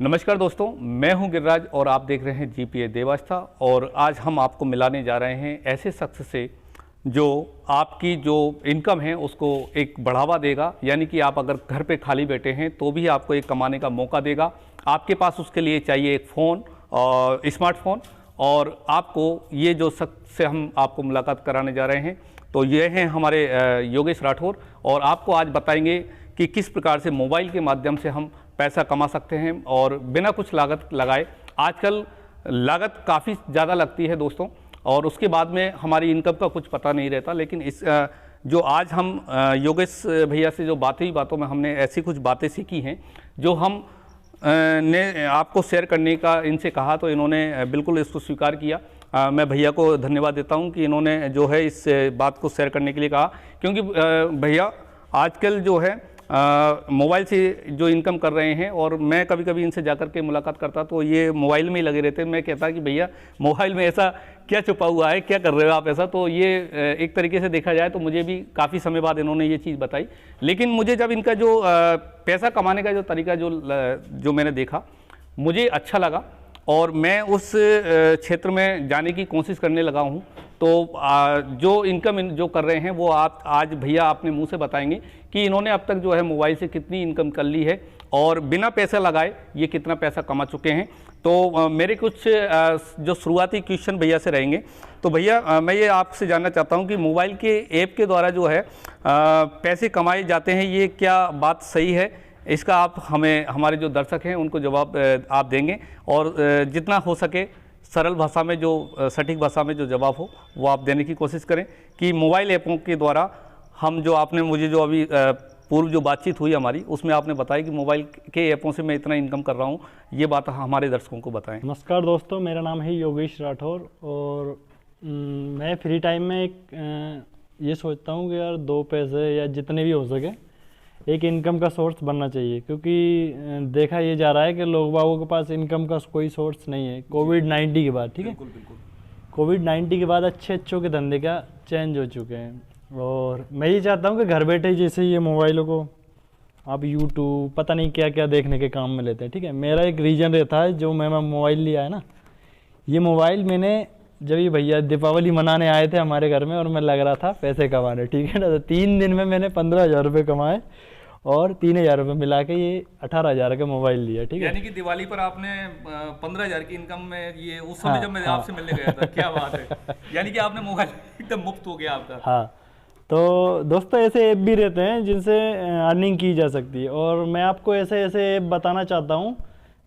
नमस्कार दोस्तों, मैं हूं गिरिराज और आप देख रहे हैं जीपीए देवास्था। और आज हम आपको मिलाने जा रहे हैं ऐसे शख्स से जो आपकी जो इनकम है उसको एक बढ़ावा देगा। यानी कि आप अगर घर पे खाली बैठे हैं तो भी आपको एक कमाने का मौका देगा। आपके पास उसके लिए चाहिए एक फ़ोन और स्मार्टफोन, और आपको ये जो शख्स से हम आपको मुलाकात कराने जा रहे हैं तो ये हैं हमारे योगेश राठौर। और आपको आज बताएंगे कि किस प्रकार से मोबाइल के माध्यम से हम पैसा कमा सकते हैं और बिना कुछ लागत लगाए। आजकल लागत काफ़ी ज़्यादा लगती है दोस्तों, और उसके बाद में हमारी इनकम का कुछ पता नहीं रहता। लेकिन इस जो आज हम योगेश भैया से जो बातों में हमने ऐसी कुछ बातें सीखी हैं जो हम ने आपको शेयर करने का इनसे कहा, तो इन्होंने बिल्कुल इसको स्वीकार किया। मैं भैया को धन्यवाद देता हूं कि इन्होंने जो है इस बात को शेयर करने के लिए कहा, क्योंकि भैया आजकल जो है मोबाइल से जो इनकम कर रहे हैं। और मैं कभी कभी इनसे जाकर के मुलाकात करता तो ये मोबाइल में ही लगे रहते। मैं कहता कि भैया मोबाइल में ऐसा क्या छुपा हुआ है, क्या कर रहे हो आप ऐसा। तो ये एक तरीके से देखा जाए तो मुझे भी काफ़ी समय बाद इन्होंने ये चीज़ बताई। लेकिन मुझे जब इनका जो पैसा कमाने का जो तरीका जो मैंने देखा, मुझे अच्छा लगा और मैं उस क्षेत्र में जाने की कोशिश करने लगा हूँ। तो जो इनकम जो कर रहे हैं वो आप आज भैया अपने मुंह से बताएंगे कि इन्होंने अब तक जो है मोबाइल से कितनी इनकम कर ली है और बिना पैसा लगाए ये कितना पैसा कमा चुके हैं। तो मेरे कुछ जो शुरुआती क्वेश्चन भैया से रहेंगे। तो भैया मैं ये आपसे जानना चाहता हूँ कि मोबाइल के ऐप के द्वारा जो है पैसे कमाए जाते हैं, ये क्या बात सही है? इसका आप हमें, हमारे जो दर्शक हैं उनको जवाब आप देंगे, और जितना हो सके सरल भाषा में, जो सटीक भाषा में जो जवाब हो वो आप देने की कोशिश करें कि मोबाइल ऐपों के द्वारा हम जो आपने मुझे जो अभी पूर्व जो बातचीत हुई हमारी उसमें आपने बताया कि मोबाइल के ऐपों से मैं इतना इनकम कर रहा हूँ, ये बात हमारे दर्शकों को बताएं। नमस्कार दोस्तों, मेरा नाम है योगेश राठौर और मैं फ्री टाइम में ये सोचता हूँ कि यार 2 पैसे या जितने भी हो सके एक इनकम का सोर्स बनना चाहिए, क्योंकि देखा ये जा रहा है कि लोग बागों के पास इनकम का कोई सोर्स नहीं है कोविड-19 के बाद। ठीक है, कोविड-19 के बाद अच्छों के धंधे का चेंज हो चुके हैं। और मैं ये चाहता हूँ कि घर बैठे जैसे ये मोबाइलों को आप यूट्यूब पता नहीं क्या क्या देखने के काम में लेते हैं। ठीक है, मेरा एक रीज़न रहता है जो मैं मोबाइल लिया है ना, ये मोबाइल मैंने जब ये भैया दीपावली मनाने आए थे हमारे घर में और मैं लग रहा था पैसे कमाने, ठीक है ना, तो 3 दिन में मैंने 15,000 रुपये कमाए और 3,000 रुपये मिला के ये 18,000 का मोबाइल लिया। ठीक है, यानी कि दिवाली पर आपने 15,000 की इनकम में ये उस समय जब मैं आपसे मिलने गया था, क्या बात है। यानी कि आपने मोबाइल एकदम मुफ्त हो गया आपका। हाँ, तो दोस्तों ऐसे ऐप भी रहते हैं जिनसे अर्निंग की जा सकती है, और मैं आपको ऐसे ऐप बताना चाहता हूँ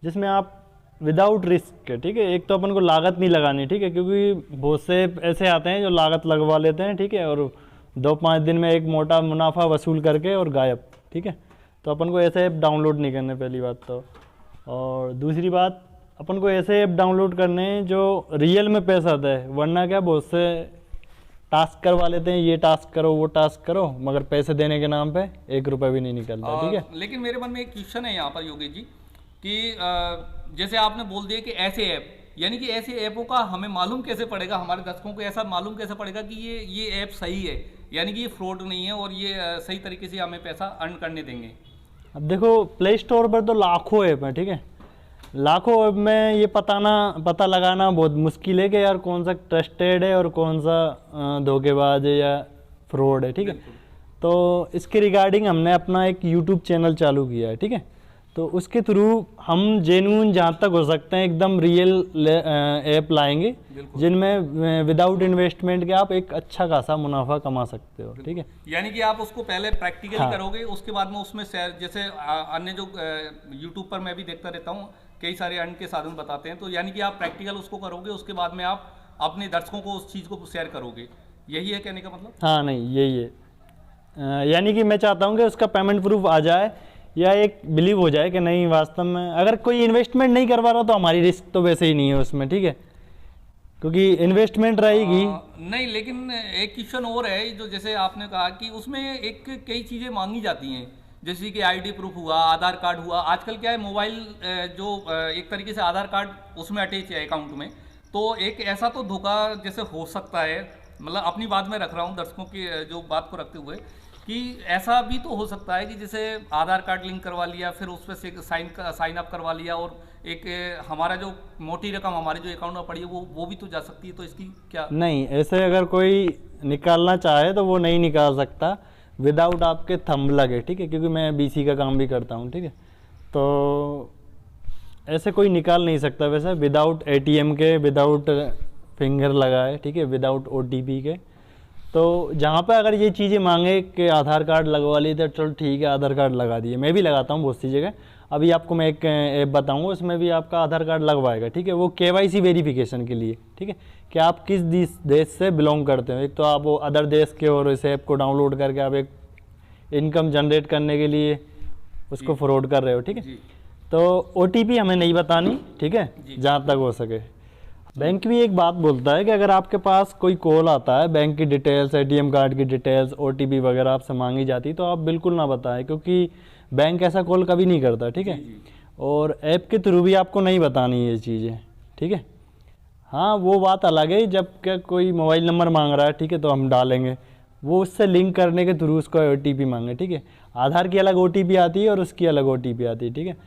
जिसमें आप विदाउट रिस्क, ठीक है, एक तो अपन को लागत नहीं लगानी, ठीक है, क्योंकि बहुत से ऐसे आते हैं जो लागत लगवा लेते हैं, ठीक है, और 2-5 दिन में एक मोटा मुनाफा वसूल करके और गायब। ठीक है, तो अपन को ऐसे ऐप डाउनलोड नहीं करने, पहली बात तो। और दूसरी बात, अपन को ऐसे ऐप डाउनलोड करने हैं जो रियल में पैसा आता है, वरना क्या बहुत से टास्क करवा लेते हैं, ये टास्क करो वो टास्क करो, मगर पैसे देने के नाम पे 1 रुपये भी नहीं निकलता। ठीक है, लेकिन मेरे मन में एक क्वेश्चन है यहाँ पर योगेश जी कि जैसे आपने बोल दिया कि ऐसे ऐप, यानी कि ऐसे ऐपों का हमें मालूम कैसे पड़ेगा, हमारे दर्शकों को ऐसा मालूम कैसे पड़ेगा कि ये ऐप सही है, यानी कि ये फ्रॉड नहीं है और ये सही तरीके से हमें पैसा अर्न करने देंगे? अब देखो, प्ले स्टोर पर तो लाखों ऐप हैं, ठीक है, लाखों ऐप में ये पता लगाना बहुत मुश्किल है कि यार कौन सा ट्रस्टेड है और कौन सा धोखेबाज है या फ्रॉड है। ठीक है, तो इसके रिगार्डिंग हमने अपना एक यूट्यूब चैनल चालू किया है। ठीक है, तो उसके थ्रू हम जेन्युइन जहाँ तक हो सकते हैं एकदम रियल ऐप लाएंगे जिनमें विदाउट इन्वेस्टमेंट के आप एक अच्छा खासा मुनाफा कमा सकते हो। ठीक है, यानी कि आप उसको पहले प्रैक्टिकली करोगे, उसके बाद में उसमें जैसे अन्य जो यूट्यूब पर मैं भी देखता रहता हूँ, कई सारे अर्न के साधन बताते हैं, तो यानी कि आप प्रैक्टिकल उसको करोगे, उसके बाद में आप अपने दर्शकों को उस चीज़ को शेयर करोगे, यही है कहने का मतलब? हाँ, नहीं यही है, यानी कि मैं चाहता हूँ कि उसका पेमेंट प्रूफ आ जाए या एक बिलीव हो जाए कि नहीं वास्तव में अगर कोई इन्वेस्टमेंट नहीं करवा रहा तो हमारी रिस्क तो वैसे ही नहीं है उसमें। ठीक है, क्योंकि इन्वेस्टमेंट रहेगी नहीं। लेकिन एक क्वेश्चन और है, जो जैसे आपने कहा कि उसमें एक कई चीज़ें मांगी जाती हैं, जैसे कि आईडी प्रूफ हुआ, आधार कार्ड हुआ। आजकल क्या है, मोबाइल जो एक तरीके से आधार कार्ड उसमें अटैच है अकाउंट में, तो एक ऐसा तो धोखा जैसे हो सकता है, मतलब अपनी बात में रख रहा हूँ दर्शकों की जो बात को रखते हुए, कि ऐसा भी तो हो सकता है कि जैसे आधार कार्ड लिंक करवा लिया, फिर उस पर से साइन अप करवा लिया, और एक हमारा जो मोटी रकम हमारे जो अकाउंट में पड़ी है वो भी तो जा सकती है, तो इसकी क्या? नहीं, ऐसे अगर कोई निकालना चाहे तो वो नहीं निकाल सकता विदाउट आपके थंब लगे, ठीक है, क्योंकि मैं बीसी का काम भी करता हूँ, ठीक है। तो ऐसे कोई निकाल नहीं सकता वैसे विदाउट एटीएम के, विदाउट फिंगर लगाए, ठीक है, विदाउट ओटीपी के। तो जहाँ पे अगर ये चीज़ें मांगे कि आधार कार्ड लगवा लिए, तो चलो ठीक है, आधार कार्ड लगा दिए, मैं भी लगाता हूँ बहुत सी जगह। अभी आपको मैं एक ऐप बताऊँगा, उसमें भी आपका आधार कार्ड लगवाएगा, ठीक है, वो केवाईसी वेरिफिकेशन के लिए, ठीक है, कि आप किस देश से बिलोंग करते हो। एक तो आप वो अदर देश के, और इस ऐप को डाउनलोड करके आप एक इनकम जनरेट करने के लिए उसको फ्रॉड कर रहे हो, ठीक है। तो ओटीपी हमें नहीं बतानी, ठीक है, जहाँ तक हो सके। बैंक भी एक बात बोलता है कि अगर आपके पास कोई कॉल आता है, बैंक की डिटेल्स, एटीएम कार्ड की डिटेल्स, ओटीपी वगैरह आपसे मांगी जाती, तो आप बिल्कुल ना बताएं, क्योंकि बैंक ऐसा कॉल कभी नहीं करता, ठीक है। और ऐप के थ्रू भी आपको नहीं बतानी ये चीज़ें, ठीक है। हाँ, वो बात अलग है जब क्या कोई मोबाइल नंबर मांग रहा है, ठीक है, तो हम डालेंगे, वो उससे लिंक करने के थ्रू उसको ओटीपी मांगे, ठीक है। आधार की अलग ओटीपी आती है और उसकी अलग ओटीपी आती है, ठीक है।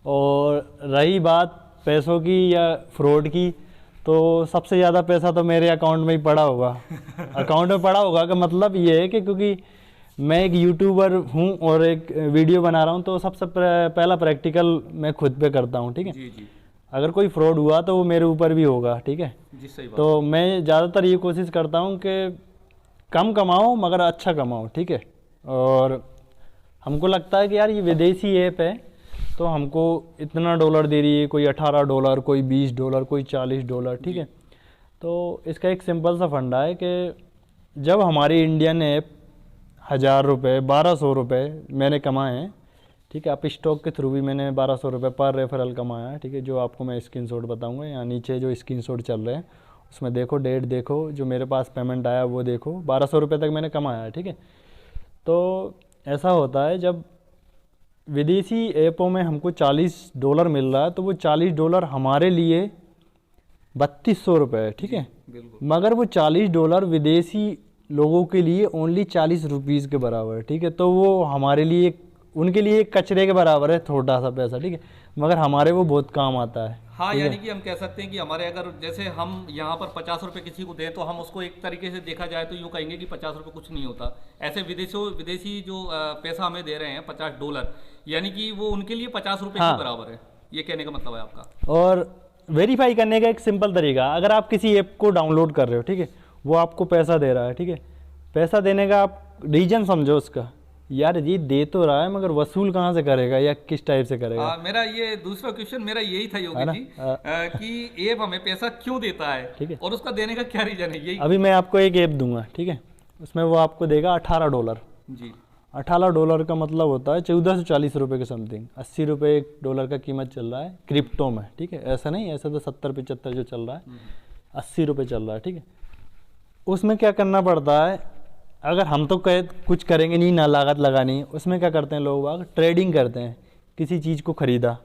और रही बात पैसों की या फ्रॉड की, तो सबसे ज़्यादा पैसा तो मेरे अकाउंट में ही पड़ा होगा। अकाउंट में पड़ा होगा का मतलब ये है कि क्योंकि मैं एक यूट्यूबर हूँ और एक वीडियो बना रहा हूँ, तो सबसे पहला प्रैक्टिकल मैं खुद पे करता हूँ, ठीक है। जी जी। अगर कोई फ्रॉड हुआ तो वो मेरे ऊपर भी होगा, ठीक है। जी, सही बात। तो मैं ज़्यादातर ये कोशिश करता हूँ कि कम कमाओ मगर अच्छा कमाओ, ठीक है। और हमको लगता है कि यार ये विदेशी ऐप है, तो हमको इतना डॉलर दे रही है, कोई $18, कोई $20, कोई $40, ठीक है। तो इसका एक सिंपल सा फंडा है कि जब हमारी इंडियन ऐप ₹1000, ₹1200 मैंने कमाए हैं, ठीक है। आप स्टॉक के थ्रू भी मैंने ₹1200 पर रेफरल कमाया है, ठीक है, जो आपको मैं स्क्रीनशॉट बताऊंगा। यहाँ नीचे जो स्क्रीनशॉट चल रहे हैं उसमें देखो, डेट देखो, जो मेरे पास पेमेंट आया वो देखो, ₹1200 तक मैंने कमाया है, ठीक है। तो ऐसा होता है जब विदेशी ऐपों में हमको $40 मिल रहा है, तो वो $40 हमारे लिए ₹3200 है, ठीक है। मगर वो $40 विदेशी लोगों के लिए ओनली ₹40 के बराबर है, ठीक है। तो वो हमारे लिए, उनके लिए एक कचरे के बराबर है, छोटा सा पैसा, ठीक है, मगर हमारे वो बहुत काम आता है। हाँ, यानी कि हम कह सकते हैं कि हमारे अगर जैसे हम यहाँ पर ₹50 किसी को दें, तो हम उसको एक तरीके से देखा जाए तो यूँ कहेंगे कि ₹50 कुछ नहीं होता। ऐसे विदेशी जो पैसा हमें दे रहे हैं $50, यानी कि वो उनके लिए ₹50 के बराबर है, ये कहने का मतलब है आपका। और वेरीफाई करने का एक सिंपल तरीका, अगर आप किसी ऐप को डाउनलोड कर रहे हो, ठीक है, वो आपको पैसा दे रहा है, ठीक है, पैसा देने का आप रीजन समझो उसका, यार ये दे तो रहा है मगर वसूल कहाँ से करेगा या किस टाइप से करेगा। मेरा ये दूसरा क्वेश्चन मेरा यही था योगी जी, कि ऐप हमें पैसा क्यों देता है, ठीक है, और उसका देने का क्या रीजन है। यही अभी मैं आपको एक ऐप दूंगा, ठीक है, उसमें वो आपको देगा $18 जी। $18 का मतलब होता है 14 से 40 रुपये के समथिंग, $80 $1 का कीमत चल रहा है क्रिप्टो में, ठीक है। ऐसा नहीं, ऐसा तो 70-75 जो चल रहा है, $80 चल रहा है, ठीक है। उसमें क्या करना पड़ता है, अगर हम तो कुछ करेंगे नहीं, ना लागत लगानी, उसमें क्या करते हैं लोग, ट्रेडिंग करते हैं, किसी चीज़ को ख़रीदा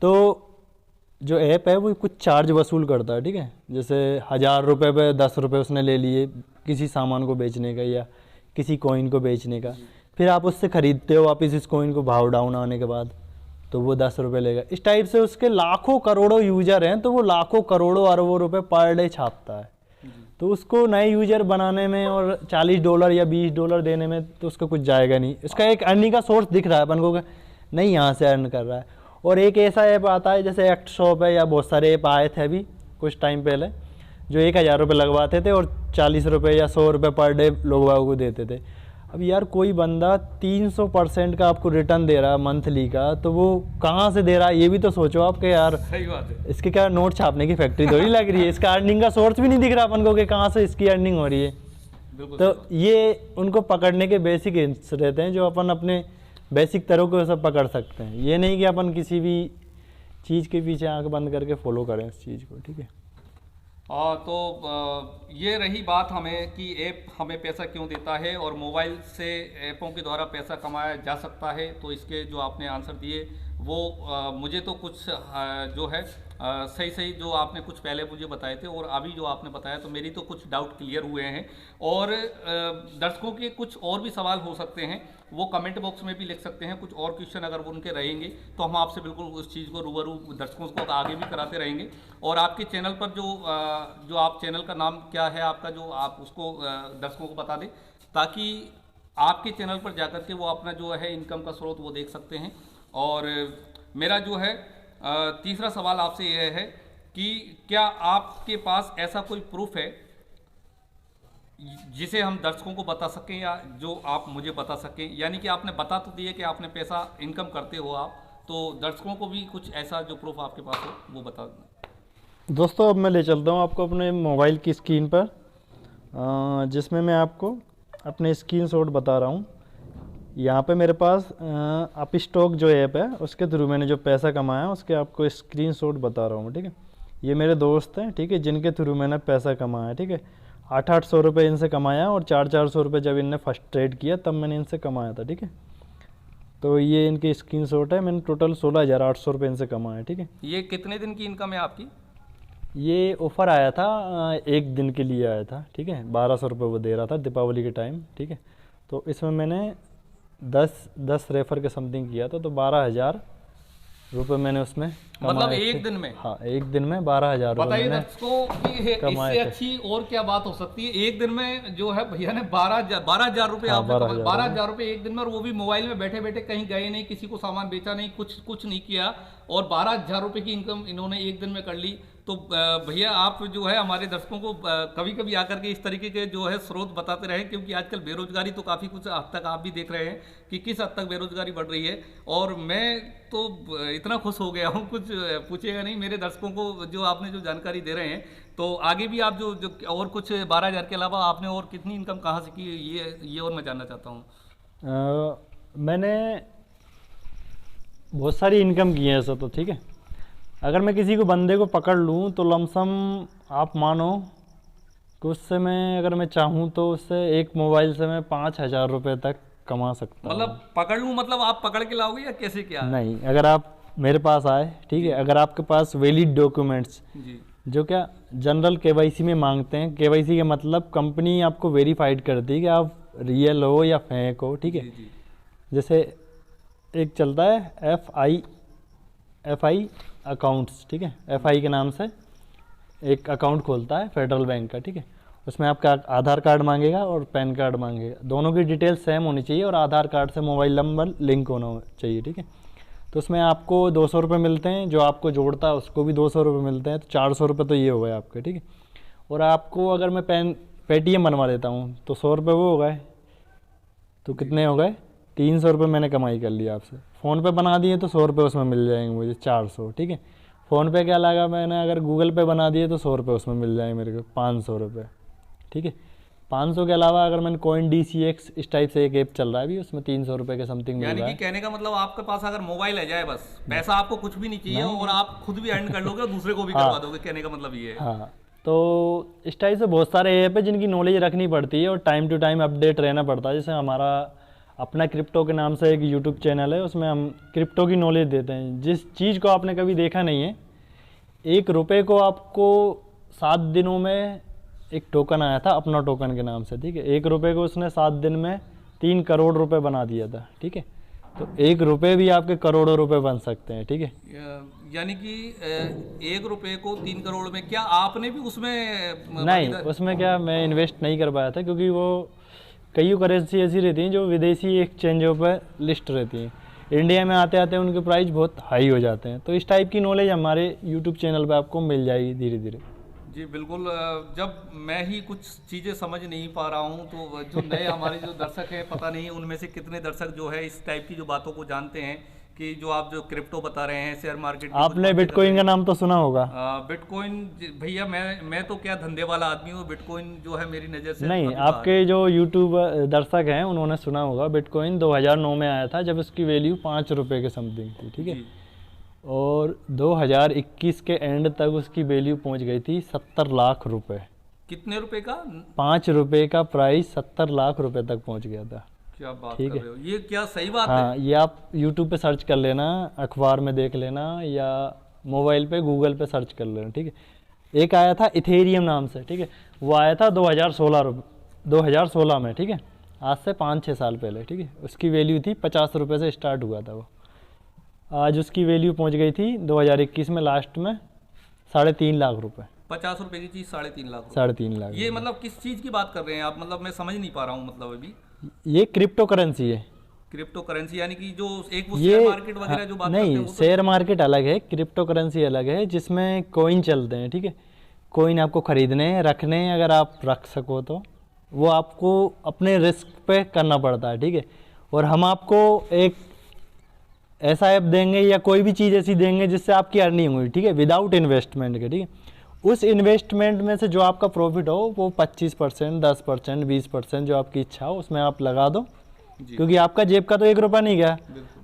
तो जो ऐप है वो कुछ चार्ज वसूल करता है, ठीक है। जैसे ₹1000 पे ₹10 उसने ले लिए किसी सामान को बेचने का या किसी कॉइन को बेचने का, फिर आप उससे ख़रीदते हो वापस इस कॉइन को, भाव डाउन आने के बाद तो वो ₹10 लेगा। इस टाइप से उसके लाखों करोड़ों यूजर हैं, तो वो लाखों करोड़ों अरबों रुपए पर डे छापता है। तो उसको नए यूजर बनाने में और $40 या $20 देने में तो उसका कुछ जाएगा नहीं। इसका एक अर्निंग का सोर्स दिख रहा है अपन को, नहीं यहाँ से अर्न कर रहा है। और एक ऐसा ऐप आता है जैसे एक्ट शॉप है, या बहुत सारे ऐप आए थे अभी कुछ टाइम पहले, जो $1000 लगवाते थे और $40 या ₹100 पर डे लोगों को देते थे। अब यार कोई बंदा 300% का आपको रिटर्न दे रहा है मंथली का, तो वो कहाँ से दे रहा है ये भी तो सोचो आप कि यार सही बात है, इसके क्या नोट छापने की फैक्ट्री थोड़ी लग रही है, इसका अर्निंग का सोर्स भी नहीं दिख रहा अपन को कि कहाँ से इसकी अर्निंग हो रही है। तो ये उनको पकड़ने के बेसिक हिंट्स रहते हैं जो अपन अपने बेसिक तरह को सब पकड़ सकते हैं। ये नहीं कि अपन किसी भी चीज़ के पीछे आंख बंद करके फॉलो करें इस चीज़ को, ठीक है। तो ये रही बात हमें कि ऐप हमें पैसा क्यों देता है और मोबाइल से ऐपों के द्वारा पैसा कमाया जा सकता है। तो इसके जो आपने आंसर दिए वो मुझे तो कुछ जो है सही सही जो आपने कुछ पहले मुझे बताए थे और अभी जो आपने बताया, तो मेरी तो कुछ डाउट क्लियर हुए हैं। और दर्शकों के कुछ और भी सवाल हो सकते हैं, वो कमेंट बॉक्स में भी लिख सकते हैं। कुछ और क्वेश्चन अगर वो उनके रहेंगे तो हम आपसे बिल्कुल उस चीज़ को रूबरू दर्शकों को आगे भी कराते रहेंगे। और आपके चैनल पर जो आप चैनल का नाम क्या है आपका, जो आप उसको दर्शकों को बता दें, ताकि आपके चैनल पर जाकर के वो अपना जो है इनकम का स्रोत वो देख सकते हैं। और मेरा जो है तीसरा सवाल आपसे यह है कि क्या आपके पास ऐसा कोई प्रूफ है जिसे हम दर्शकों को बता सकें, या जो आप मुझे बता सकें? यानी कि आपने बता तो दिए कि आपने पैसा इनकम करते हो आप, तो दर्शकों को भी कुछ ऐसा जो प्रूफ आपके पास हो वो बता दें। दोस्तों अब मैं ले चलता हूँ आपको अपने मोबाइल की स्क्रीन पर, जिसमें मैं आपको अपने स्क्रीनशॉट बता रहा हूँ। यहाँ पे मेरे पास अप स्टॉक जो ऐप है उसके थ्रू मैंने जो पैसा कमाया उसके आपको स्क्रीनशॉट बता रहा हूँ, ठीक है। ये मेरे दोस्त हैं, ठीक है, जिनके थ्रू मैंने पैसा कमाया, ठीक है। 800 रुपये इनसे कमाया और 400 रुपये जब इनने फर्स्ट ट्रेड किया तब मैंने इनसे कमाया था, ठीक है। तो ये इनकी स्क्रीनशॉट है, मैंने टोटल 16,800 रुपये इनसे कमाया, ठीक है। ये कितने दिन की इनकम है आपकी? ये ऑफ़र आया था, एक दिन के लिए आया था, ठीक है। 1200 रुपये वो दे रहा था दीपावली के टाइम, ठीक है। तो इसमें मैंने 10 रेफर के समथिंग किया था, तो 12,000 रुपये मैंने उसमें मतलब एक दिन में? हाँ, एक दिन में 12,000 रुपये। बताइए दर्शकों कि इससे अच्छी और क्या बात हो सकती है। एक दिन में जो है भैया ने 12,000 रुपये, हाँ, आपने 12,000 रुपये एक दिन में, और वो भी मोबाइल में बैठे बैठे, कहीं गए नहीं, किसी को सामान बेचा नहीं, कुछ नहीं किया, और 12,000 रुपये की इनकम इन्होंने एक दिन में कर ली। तो भैया आप जो है हमारे दर्शकों को कभी कभी आकर के इस तरीके के जो है स्रोत बताते रहें, क्योंकि आजकल बेरोजगारी तो काफ़ी कुछ हद तक आप भी देख रहे हैं कि किस हद तक बेरोजगारी बढ़ रही है। और मैं तो इतना खुश हो गया हूँ, कुछ पूछेगा नहीं। मेरे दर्शकों को जो आपने जो जानकारी दे रहे हैं, तो आगे भी आप जो और कुछ 12,000 के अलावा आपने और कितनी इनकम कहाँ से की, ये और मैं जानना चाहता हूँ। मैंने बहुत सारी इनकम की है ऐसा तो, ठीक है। अगर मैं किसी को बंदे को पकड़ लूँ तो लमसम आप मानो कि उससे मैं, अगर मैं चाहूँ तो उससे एक मोबाइल से मैं 5,000 रुपये तक कमा सकता हूँ। मतलब पकड़ लूँ मतलब आप पकड़ के लाओगे या कैसे, क्या? नहीं, अगर आप मेरे पास आए, ठीक है, अगर आपके पास वैलिड डॉक्यूमेंट्स जी, जो क्या जनरल केवाईसी में मांगते हैं, केवाईसी का मतलब कंपनी आपको वेरीफाइड करती है कि आप रियल हो या फेक हो, ठीक है। जैसे एक चलता है FI अकाउंट्स, ठीक है। FI के नाम से एक अकाउंट खोलता है फेडरल बैंक का, ठीक है। उसमें आपका आधार कार्ड मांगेगा और पैन कार्ड मांगेगा, दोनों की डिटेल सेम होनी चाहिए, और आधार कार्ड से मोबाइल नंबर लिंक होना चाहिए, ठीक है। तो उसमें आपको 200 रुपये मिलते हैं, जो आपको जोड़ता है उसको भी 200 रुपये मिलते हैं, तो 400 रुपये तो ये हो गए आपके, ठीक है। और आपको अगर मैं पेटीएम बनवा देता हूँ तो 100 रुपये वो हो गए, तो कितने हो गए? 300 रुपये मैंने कमाई कर लिया आपसे। फ़ोन पे बना दिए तो 100 रुपये उसमें मिल जाएंगे मुझे, 400, ठीक है। फ़ोन पे क्या लगा, मैंने अगर गूगल पे बना दिए तो 100 रुपये उसमें मिल जाएंगे मेरे को, 500 रुपये, ठीक है। 500 के अलावा अगर मैंने कॉइन DCX इस टाइप से एक ऐप चल रहा है अभी, उसमें 300 रुपये के समथिंग मिल रहा है। यानी कि कहने का मतलब आपके पास अगर मोबाइल आ जाए बस, पैसा आपको कुछ भी नहीं चाहिए, और आप खुद भी अर्न कर लोगे और दूसरे को भी करवा दोगे, कहने का मतलब ये है। हाँ, तो इस टाइप से बहुत सारे ऐप है जिनकी नॉलेज रखनी पड़ती है और टाइम टू टाइम अपडेट रहना पड़ता है। जैसे हमारा अपना क्रिप्टो के नाम से एक यूट्यूब चैनल है, उसमें हम क्रिप्टो की नॉलेज देते हैं। जिस चीज़ को आपने कभी देखा नहीं है, 1 रुपये को आपको 7 दिनों में एक टोकन आया था अपना टोकन के नाम से, ठीक है। 1 रुपये को उसने 7 दिन में 3 करोड़ रुपए बना दिया था, ठीक है। तो 1 रुपये भी आपके करोड़ों रुपए बन सकते हैं, ठीक है। यानी कि 1 रुपये को 3 करोड़ में, क्या आपने भी उसमें? नहीं, उसमें क्या मैं इन्वेस्ट नहीं कर पाया था, क्योंकि वो कई करेंसी ऐसी रहती हैं जो विदेशी एक्सचेंजों पर लिस्ट रहती हैं, इंडिया में आते आते उनके प्राइस बहुत हाई हो जाते हैं। तो इस टाइप की नॉलेज हमारे यूट्यूब चैनल पे आपको मिल जाएगी धीरे धीरे। जी बिल्कुल। जब मैं ही कुछ चीज़ें समझ नहीं पा रहा हूँ, तो जो नए हमारे जो दर्शक हैं, पता नहीं उनमें से कितने दर्शक जो है इस टाइप की जो बातों को जानते हैं कि जो आप जो क्रिप्टो बता रहे हैं, शेयर मार्केट। आपने बिटकॉइन का नाम तो सुना होगा। बिटकॉइन भैया मैं तो क्या धंधे वाला आदमी हूँ, बिटकॉइन जो है मेरी नज़र से नहीं, आपके जो यूट्यूब दर्शक हैं उन्होंने सुना होगा। बिटकॉइन 2009 में आया था, जब उसकी वैल्यू 5 रुपये के समथिंग थी, ठीक है। और 2021 के एंड तक उसकी वैल्यू पहुंच गई थी 70 लाख रुपए। कितने रुपए का? 5 रुपये का प्राइस 70 लाख रुपए तक पहुंच गया था। क्या बात ठीक कर है। रहे हो, ये क्या सही बात है? हाँ, ये आप यूट्यूब पे सर्च कर लेना, अखबार में देख लेना, या मोबाइल पे गूगल पे सर्च कर लेना, ठीक है। एक आया था इथेरियम नाम से, ठीक है, वो आया था 2016 में, ठीक है, आज से 5-6 साल पहले, ठीक है। उसकी वैल्यू थी 50 रुपये से स्टार्ट हुआ था वो। आज उसकी वैल्यू पहुंच गई थी 2021 में लास्ट में 3.5 लाख रुपए। 50 रुपए की चीज 3.5 लाख रुपए। 3.5 लाख। ये मतलब किस चीज की बात कर रहे हैं आप? मतलब मैं समझ नहीं पा रहा हूँ, मतलब अभी। ये क्रिप्टो करेंसी है। क्रिप्टो करेंसी यानी कि जो एक वो ये शेयर मार्केट वगैरह जो बात करते हैं नहीं, वो तो- शेयर मार्केट अलग है, क्रिप्टो करेंसी अलग है, जिसमें कॉइन चलते हैं, ठीक है। कॉइन आपको खरीदने हैं, रखने हैं, अगर आप रख सको तो वो आपको अपने रिस्क पे करना पड़ता है, ठीक है। और हम आपको एक ऐसा ऐप देंगे या कोई भी चीज़ ऐसी देंगे जिससे आपकी अर्निंग हुई, ठीक है, विदाउट इन्वेस्टमेंट के, ठीक है। उस इन्वेस्टमेंट में से जो आपका प्रॉफिट हो वो 25%, 10%, 20% जो आपकी इच्छा हो उसमें आप लगा दो, क्योंकि आपका जेब का तो 1 रुपया नहीं गया,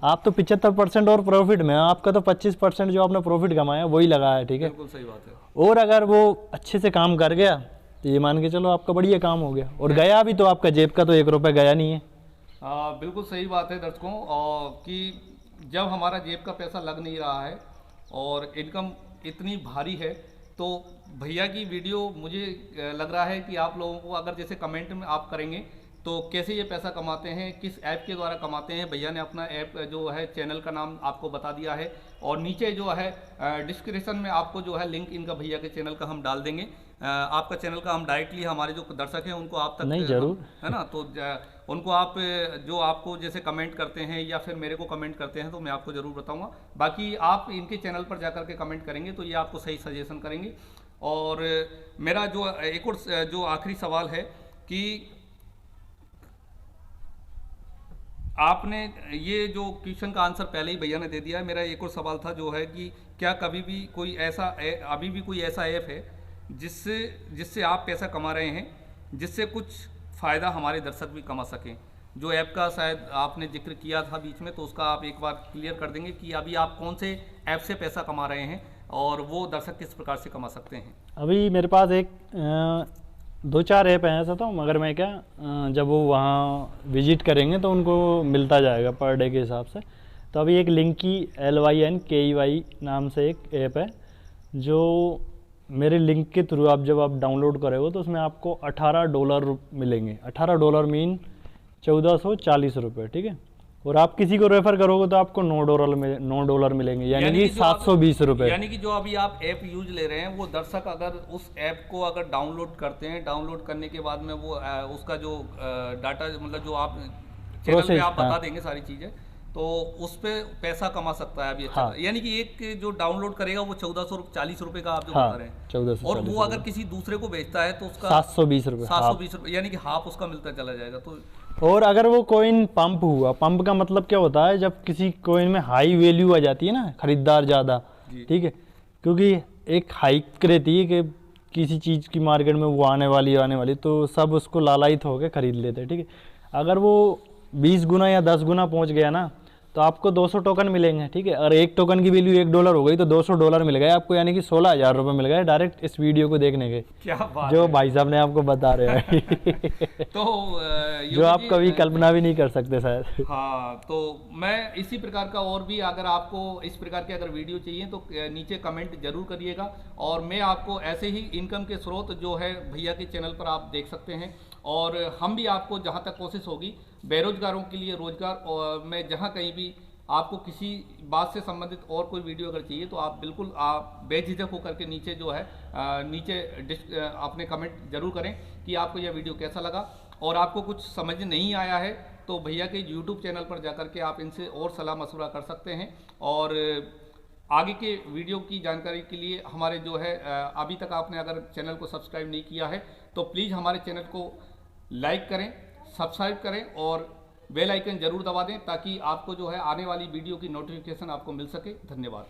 आप तो 75% और प्रॉफिट में, आपका तो 25% जो आपने प्रॉफिट कमाया वही लगा है, ठीक है। बिल्कुल सही बात है। और अगर वो अच्छे से काम कर गया तो ये मान के चलो आपका बढ़िया काम हो गया, और गया भी तो आपका जेब का तो 1 रुपया गया नहीं है। बिल्कुल सही बात है दर्शकों, और कि जब हमारा जेब का पैसा लग नहीं रहा है और इनकम इतनी भारी है, तो भैया की वीडियो मुझे लग रहा है कि आप लोगों को अगर जैसे कमेंट में आप करेंगे तो कैसे ये पैसा कमाते हैं, किस ऐप के द्वारा कमाते हैं, भैया ने अपना ऐप जो है चैनल का नाम आपको बता दिया है, और नीचे जो है डिस्क्रिप्शन में आपको जो है लिंक इनका भैया के चैनल का हम डाल देंगे। आपका चैनल का हम डायरेक्टली हमारे जो दर्शक हैं उनको आप तक नहीं, जरूर, है ना, तो उनको आप जो आपको जैसे कमेंट करते हैं या फिर मेरे को कमेंट करते हैं तो मैं आपको ज़रूर बताऊंगा। बाकी आप इनके चैनल पर जाकर के कमेंट करेंगे तो ये आपको सही सजेशन करेंगे। और मेरा जो एक और जो आखिरी सवाल है कि आपने ये जो क्वेश्चन का आंसर पहले ही भैया ने दे दिया है। मेरा एक और सवाल था जो है कि क्या कभी भी कोई ऐसा अभी भी कोई ऐसा ऐप है जिससे आप पैसा कमा रहे हैं, जिससे कुछ फ़ायदा हमारे दर्शक भी कमा सकें? जो ऐप का शायद आपने जिक्र किया था बीच में, तो उसका आप एक बार क्लियर कर देंगे कि अभी आप कौन से ऐप से पैसा कमा रहे हैं और वो दर्शक किस प्रकार से कमा सकते हैं? अभी मेरे पास एक 2-4 ऐप हैं ऐसा, तो मगर मैं क्या जब वो वहाँ विजिट करेंगे तो उनको मिलता जाएगा पर डे के हिसाब से। तो अभी एक लिंकी LYNKEY नाम से एक ऐप है, जो मेरे लिंक के थ्रू आप जब आप डाउनलोड करोगे तो उसमें आपको $18 मिलेंगे। $18 मीन 1440 रुपये, ठीक है। और आप किसी को रेफर करोगे तो आपको $9 मिलेंगे, यानी कि 720 रुपये। यानी कि जो अभी आप ऐप यूज ले रहे हैं वो दर्शक अगर उस ऐप को अगर डाउनलोड करते हैं, डाउनलोड करने के बाद में वो उसका जो डाटा मतलब जो आप चैनल पे आप बता देंगे सारी चीज़ें, तो उस पे पैसा कमा सकता है अभी। अच्छा, यानी कि एक जो डाउनलोड करेगा वो 1440 रुपये का आप जो बता रहे हैं, 1440, और वो अगर किसी दूसरे को बेचता है तो उसका 720 रुपये, 720 रुपये, यानी कि हाफ उसका मिलता चला जाएगा। तो और अगर वो कॉइन पंप हुआ, पंप का मतलब क्या होता है, जब किसी कॉइन में हाई वैल्यू आ जाती है ना, खरीदार ज़्यादा, ठीक है, क्योंकि एक हाइक रहती है कि किसी चीज़ की मार्केट में वो आने वाली, तो सब उसको लालायित होकर खरीद लेते हैं, ठीक है। अगर वो 20 गुना या 10 गुना पहुंच गया ना, तो आपको 200 टोकन मिलेंगे, ठीक है। और एक टोकन की वैल्यू $1 हो गई तो $200 मिल गए आपको, यानी कि 16,000 रुपये मिल गए डायरेक्ट इस वीडियो को देखने के। क्या बात जो भाई साहब ने आपको बता रहे हैं तो जो आप कभी कल्पना भी नहीं कर सकते शायद। हाँ, तो मैं इसी प्रकार का और भी अगर आपको इस प्रकार के अगर वीडियो चाहिए तो नीचे कमेंट जरूर करिएगा, और मैं आपको ऐसे ही इनकम के स्रोत जो है भैया के चैनल पर आप देख सकते हैं। और हम भी आपको जहाँ तक कोशिश होगी बेरोजगारों के लिए रोजगार, और मैं जहाँ कहीं भी आपको किसी बात से संबंधित और कोई वीडियो अगर चाहिए तो आप बिल्कुल आप बेझिझक होकर के नीचे जो है नीचे अपने कमेंट जरूर करें कि आपको यह वीडियो कैसा लगा। और आपको कुछ समझ नहीं आया है तो भैया के यूट्यूब चैनल पर जाकर के आप इनसे और सलाह मशवरा कर सकते हैं। और आगे के वीडियो की जानकारी के लिए हमारे जो है अभी तक आपने अगर चैनल को सब्सक्राइब नहीं किया है तो प्लीज़ हमारे चैनल को लाइक करें, सब्सक्राइब करें और बेल आइकन जरूर दबा दें, ताकि आपको जो है आने वाली वीडियो की नोटिफिकेशन आपको मिल सके। धन्यवाद।